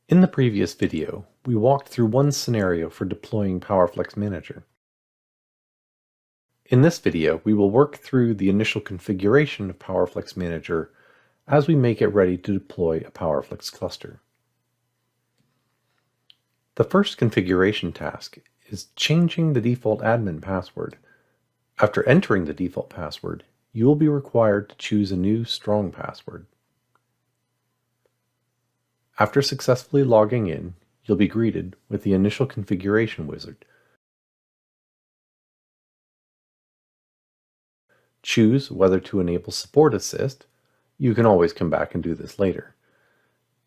In the previous video, we walked through one scenario for deploying PowerFlex Manager. In this video, we will work through the initial configuration of PowerFlex Manager as we make it ready to deploy a PowerFlex cluster. The first configuration task is changing the default admin password. After entering the default password, you will be required to choose a new strong password. After successfully logging in, you'll be greeted with the initial configuration wizard. Choose whether to enable SupportAssist. You can always come back and do this later.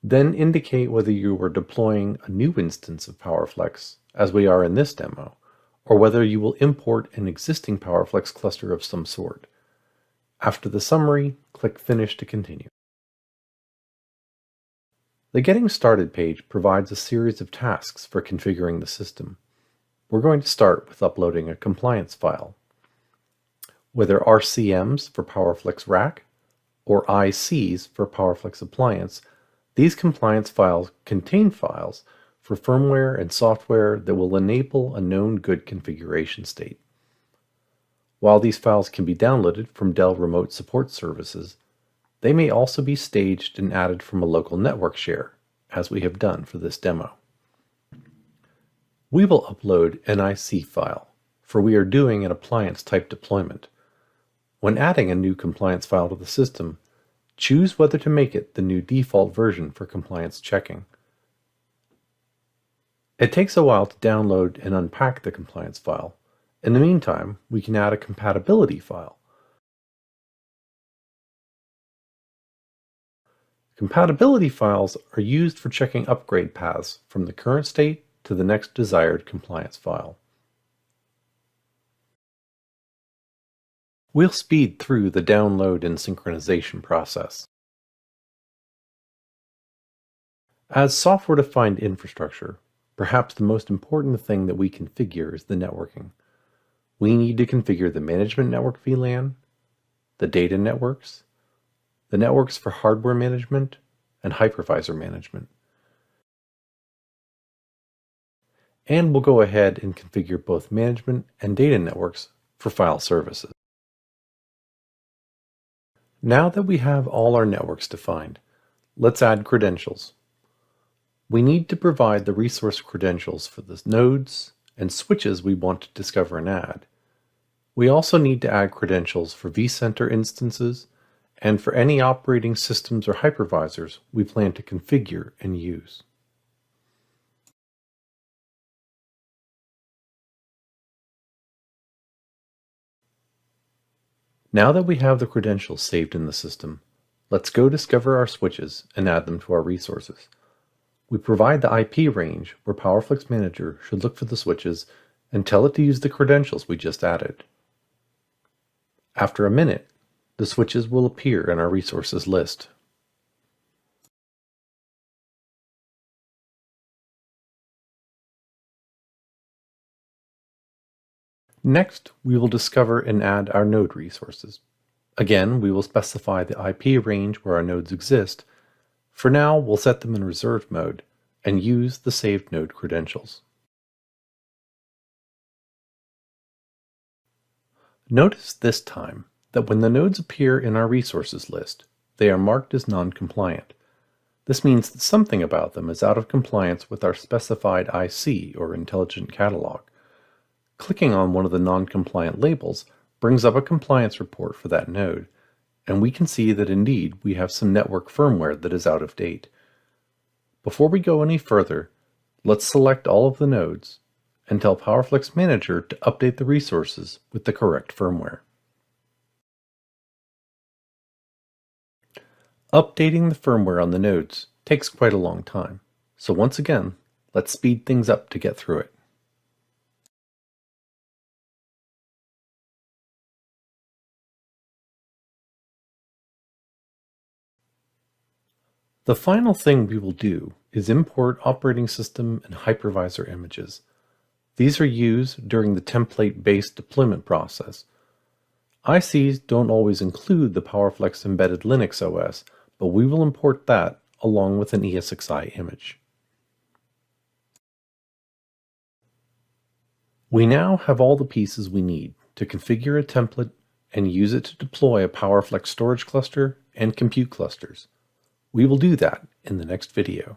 Then indicate whether you are deploying a new instance of PowerFlex, as we are in this demo, or whether you will import an existing PowerFlex cluster of some sort. After the summary, click Finish to continue. The Getting Started page provides a series of tasks for configuring the system. We're going to start with uploading a compliance file. Whether RCMs for PowerFlex Rack or ICs for PowerFlex Appliance, these compliance files contain files for firmware and software that will enable a known good configuration state. While these files can be downloaded from Dell remote support services, they may also be staged and added from a local network share, as we have done for this demo. We will upload an IC file, for we are doing an appliance type deployment. When adding a new compliance file to the system, choose whether to make it the new default version for compliance checking. It takes a while to download and unpack the compliance file. In the meantime, we can add a compatibility file. Compatibility files are used for checking upgrade paths from the current state to the next desired compliance file. We'll speed through the download and synchronization process. As software-defined infrastructure, perhaps the most important thing that we configure is the networking. We need to configure the management network VLAN, the data networks, the networks for hardware management, and hypervisor management. And we'll go ahead and configure both management and data networks for file services. Now that we have all our networks defined, let's add credentials. We need to provide the resource credentials for the nodes and switches we want to discover and add. We also need to add credentials for vCenter instances and for any operating systems or hypervisors we plan to configure and use. Now that we have the credentials saved in the system, let's go discover our switches and add them to our resources. We provide the IP range where PowerFlex Manager should look for the switches and tell it to use the credentials we just added. After a minute, the switches will appear in our resources list. Next, we will discover and add our node resources. Again, we will specify the IP range where our nodes exist. For now, we'll set them in reserve mode and use the saved node credentials. Notice this time that when the nodes appear in our resources list, they are marked as non-compliant. This means that something about them is out of compliance with our specified IC or intelligent catalog. Clicking on one of the non-compliant labels brings up a compliance report for that node, and we can see that indeed we have some network firmware that is out of date. Before we go any further, let's select all of the nodes and tell PowerFlex Manager to update the resources with the correct firmware. Updating the firmware on the nodes takes quite a long time, so once again, let's speed things up to get through it. The final thing we will do is import operating system and hypervisor images. These are used during the template-based deployment process. ICs don't always include the PowerFlex embedded Linux OS, but we will import that along with an ESXi image. We now have all the pieces we need to configure a template and use it to deploy a PowerFlex storage cluster and compute clusters. We will do that in the next video.